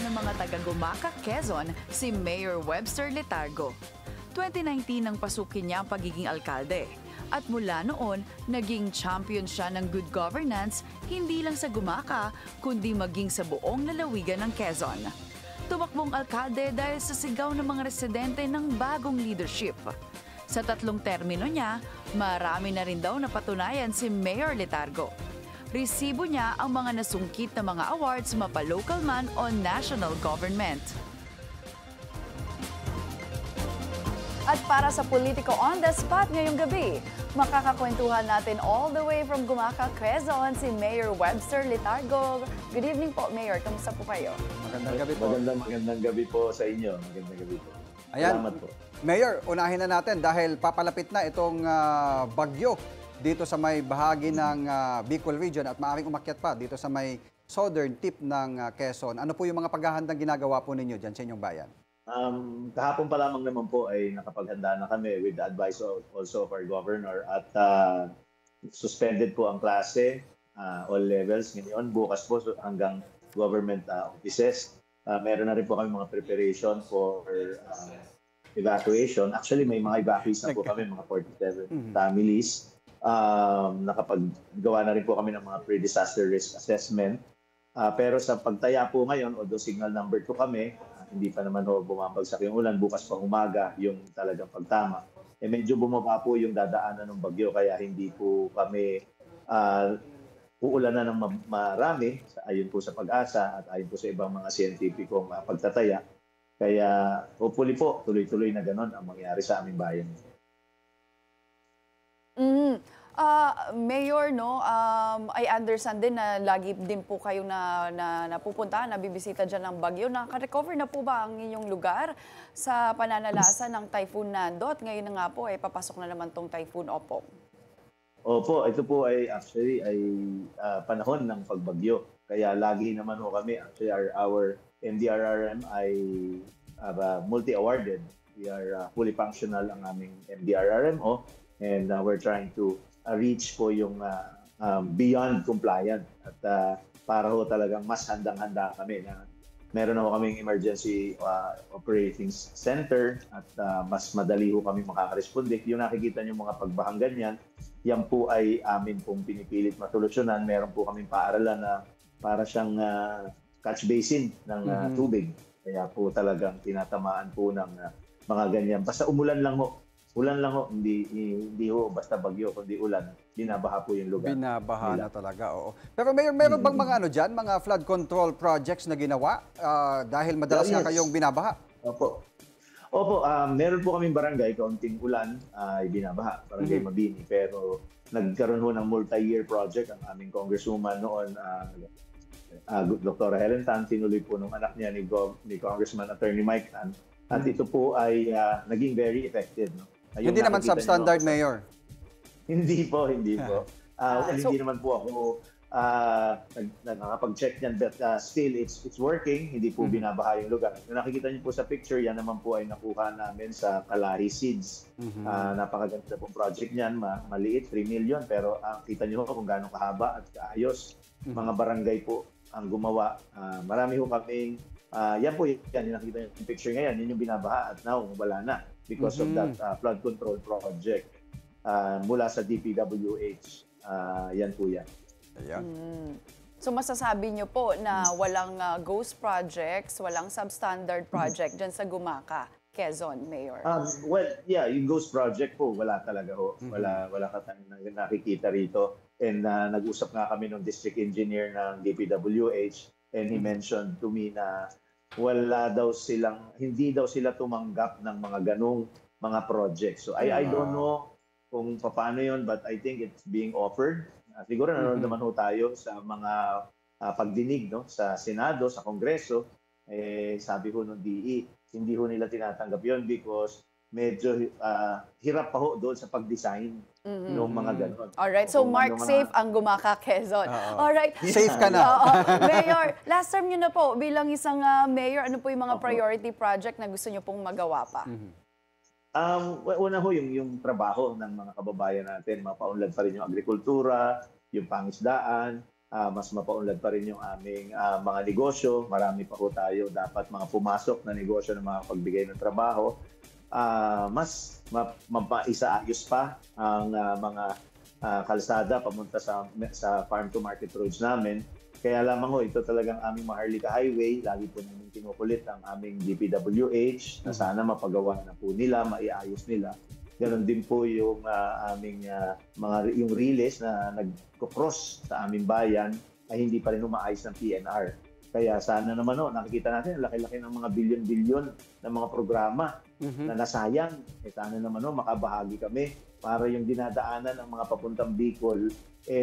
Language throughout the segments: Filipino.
ng mga taga-Gumaca, Quezon, si Mayor Webster Letargo. 2019 nang pasukin niya ang pagiging alkalde. At mula noon, naging champion siya ng good governance hindi lang sa Gumaca, kundi maging sa buong lalawigan ng Quezon. Tumakbong alkalde dahil sa sigaw ng mga residente ng bagong leadership. Sa 3 termino niya, marami na rin daw napatunayan si Mayor Letargo. Resibo niya ang mga nasungkit na mga awards mapa-local man o national government. At para sa Politico on the Spot ngayong gabi, makakakwentuhan natin all the way from Gumaca, Quezon, si Mayor Webster Letargo. Good evening po, Mayor. Kamusta po kayo? Magandang gabi po. Magandang gabi po sa inyo. Magandang gabi po. Ayan, salamat po. Mayor, unahin na natin dahil papalapit na itong bagyo dito sa may bahagi ng Bicol Region at maaaring umakyat pa dito sa may southern tip ng Quezon. Ano po yung mga paghahandang ginagawa po ninyo dyan sa inyong bayan? Kahapon pa lamang naman po ay nakapaghanda na kami with the advice also of our governor at suspended po ang klase, all levels ngayon. Bukas po hanggang government offices. Meron na rin po kami mga preparation for evacuation. Actually, may mga evacuees na po kami, mga 47 families. Nakapaggawa na rin po kami ng mga pre-disaster risk assessment. Pero sa pagtaya po ngayon, although signal number 2 kami, hindi pa naman bumabagsak yung ulan, bukas pa umaga yung talagang pagtama. Medyo bumaba po yung dadaanan ng bagyo, kaya hindi po kami uulanan ng marami, ayon po sa Pag-asa at ayon po sa ibang mga siyentipikong pagtataya. Kaya hopefully po, tuloy-tuloy na ganon ang mangyari sa aming bayan. Mayor, no, I understand din na lagi din po kayo napupunta, nabibisita dyan ng bagyo. Naka-recover na po ba ang inyong lugar sa pananalasa ng Typhoon Nando? At ngayon na nga po, papasok na naman tong Typhoon Opong. Opo, ito po ay actually panahon ng pagbagyo. Kaya lagi naman ho kami, actually our MDRRM ay multi-awarded. We are fully functional ang aming MDRRMO and we're trying to reach po yung beyond compliant at para ho talagang mas handang-handa kami na meron na ho kaming emergency operating center at mas madali ho kami makakaresponde. Yung nakikita niyo mga pagbahang ganyan, yan po ay amin pong pinipilit masolusyonan. Meron po kaming paaralan na para siyang catch basin ng tubig. Kaya po talagang tinatamaan po ng mga ganyan. Basta umulan lang ho. Ulan lang ho, hindi ho basta bagyo, kundi ulan. Binabaha po yung lugar. Binabaha na talaga, oo. Pero meron bang mga dyan, mga flood control projects na ginawa dahil madalas nga kayong binabaha? Opo. Meron po kaming barangay, kaunting ulan ay binabaha, barangay Mabini. Pero nagkaroon ho ng multi-year project ang aming congresswoman noon, Dr. Helen Tan, tinuloy po ng anak niya ni Congressman Attorney Mike Tan. At ito po ay naging very effective. No? Hindi naman substandard, Mayor? Hindi po. Hindi naman po ako nakakapag-check niyan, but still it's working. Hindi po binabaha yung lugar. Kung nakikita niyo po sa picture, yan naman po ay nakuha namin sa Kalahari Seeds. Napakaganda pong project niyan, maliit, 3 million, pero kita niyo kung gaano kahaba at kaayos. Mga barangay po ang gumawa. Marami ho kaming yan po, yung nakita niyo yung picture ngayon, yun yung binabaha at now wala na because of that flood control project mula sa DPWH. Yan po yan. So masasabi niyo po na walang ghost projects, walang substandard project dyan sa Gumaca, Quezon, Mayor? Yung ghost project po, wala talaga ho. Wala ka tayong nakikita rito. And nag-usap nga kami ng district engineer ng DPWH. And he mentioned to me na hindi daw sila tumanggap ng mga ganong mga projects. So I don't know kung paano yon, but I think it's being offered. Siguro nanonood naman ho tayo sa mga pagdinig sa Senado, sa Kongreso. Sabi ho ng DE, hindi ho nila tinatanggap yon because medyo hirap pa ho doon sa pag-design ng mga ganon. Alright, so mark safe ang Gumaca, Quezon. Alright. Safe ka na. Mayor, last term nyo na po, bilang isang mayor, ano po yung mga priority project na gusto nyo pong magawa pa? Una ho, yung trabaho ng mga kababayan natin, mapaunlad pa rin yung agrikultura, yung pangisdaan, mas mapaunlad pa rin yung aming mga negosyo. Marami pa ho tayo dapat mga pumasok na negosyo na mga pagbigay ng trabaho. Mas mapaisaayos pa ang mga kalsada pamunta sa farm to market roads namin. Kaya lamang ho, ito talagang aming Maharlika Highway. Lagi po namin kinukulit ang aming DPWH na sana mapagawa na po nila, maiayos nila. Ganon din po yung aming yung relays na nag-cross sa aming bayan ay hindi pa rin umaayos ng PNR. Kaya sana naman nakikita natin ang laki-laki ng mga bilyon-bilyon na mga programa na nasayang. Sana naman makabahagi kami para yung dinadaanan ng mga papuntang Bicol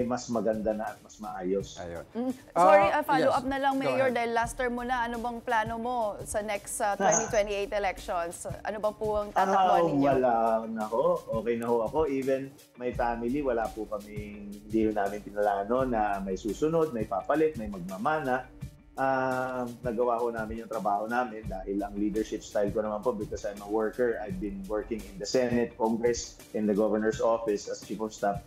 mas maganda na at mas maayos. Ayun. Sorry, follow yes. up na lang, Go Mayor, ahead. dahil last term mo na. Ano bang plano mo sa next 2028 elections? Ano ba po ang tatakbuhan ninyo? Wala na ho. Okay na ho ako. Even my family, wala po kami, hindi namin pinalano na may susunod, may papalit, may magmamana. Nagawa ko namin yung trabaho namin dahil ang leadership style ko naman po, because I'm a worker, I've been working in the Senate, Congress, in the Governor's Office as Chief of Staff.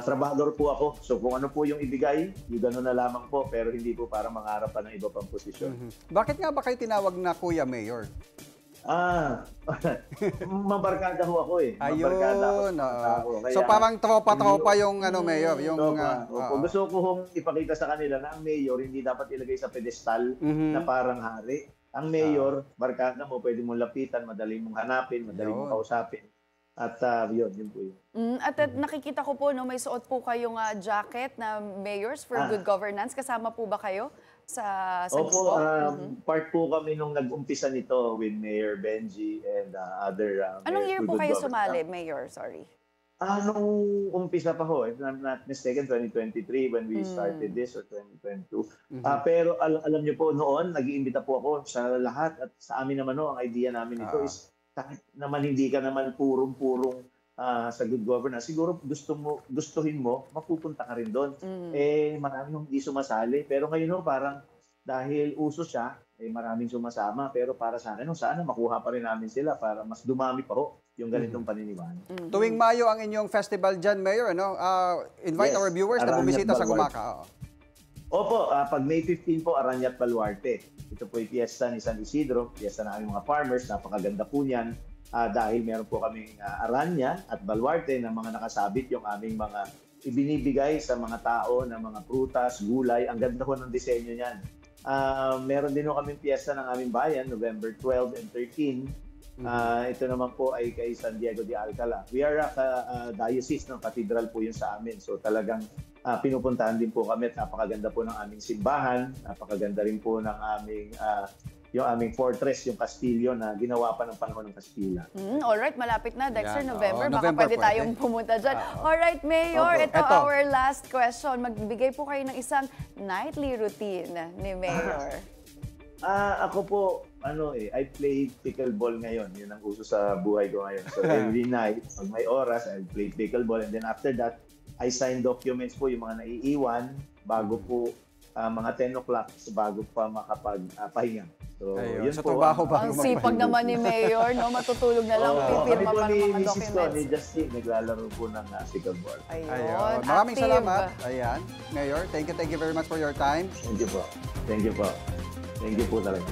Trabahador po ako. So kung ano po yung ibigay, yung gano'n na lamang po, pero hindi po para mangarap pa ng iba pang posisyon. Bakit nga ba kayo tinawag na Kuya Mayor? Mabarkada ho ako eh. Mabarkada ako Ayun. sa tao. Kaya, So parang tropa-tropa yung Mayor. Yung, gusto ko hong ipakita sa kanila na ang mayor hindi dapat ilagay sa pedestal na parang hari. Ang mayor, barkada mo, pwede mong lapitan, madali mong hanapin, madali mong kausapin. At yun po yun. At nakikita ko po, may suot po kayong jacket na Mayors for Good Governance. Kasama po ba kayo sa Opo, grupo? part po kami nung nag-umpisa nito with Mayor Benji and other Anong year po Good kayo Governance. sumali, Mayor? Sorry. Nung umpisa pa ho, if I'm not mistaken, 2023 when we started this, or 2022. Pero alam niyo po, noon, nag-iimbita po ako sa lahat at sa amin naman ang idea namin ito is kahit naman hindi ka naman purong-purong sa good governance, siguro gustuhin mo, mapupunta ka rin doon. Maraming hindi sumasali. Pero ngayon parang dahil uso siya, maraming sumasama. Pero para sa akin, sana makuha pa rin namin sila para mas dumami pa ho yung ganitong paniniwala. Tuwing Mayo ang inyong festival dyan, Mayor. Invite Yes, our viewers na Aranyat bumisita sa Baluarte. Gumaka. Opo, pag May 15 po, Aranyat Baluarte. Ito po yung piyesta ni San Isidro, piyesta ng aming mga farmers, napakaganda po niyan. Dahil meron po kaming aranya at baluarte na mga nakasabit yung aming mga ibinibigay sa mga tao na mga prutas, gulay. Ang ganda ko ng disenyo niyan. Meron din po kaming piyesta ng aming bayan, November 12 and 13. Ito naman po ay kay San Diego de Alcala. We are a diocese ng cathedral po yun sa amin. So talagang pinupuntahan din po kami at napakaganda po ng aming simbahan. Napakaganda rin po ng aming yung aming fortress, yung Castillo na ginawa pa ng panahon ng Kastila. Alright, malapit na. Dexter, Yan, November. Baka November pwede tayong pumunta dyan. Alright, Mayor, ito our last question. Magbigay po kayo ng isang nightly routine ni Mayor. Ako po, I play pickleball ngayon. Yun ang uso sa buhay ko ngayon. So every night, pag may oras, I play pickleball. And then after that, I sign documents po, yung mga naiiwan, bago po mga 10 o'clock, bago pa makapagpahinga. So, yun sa po. trabaho ba? Ang sipag naman ni Mayor, matutulog na lang, pipirma pa ng mga Mrs. ko, ni documents. Justin, naglalaro po ng pickleball. Ayun, Maraming active. salamat. Ayan. Mayor, thank you very much for your time. Thank you po. Thank you po. Thank you po talaga.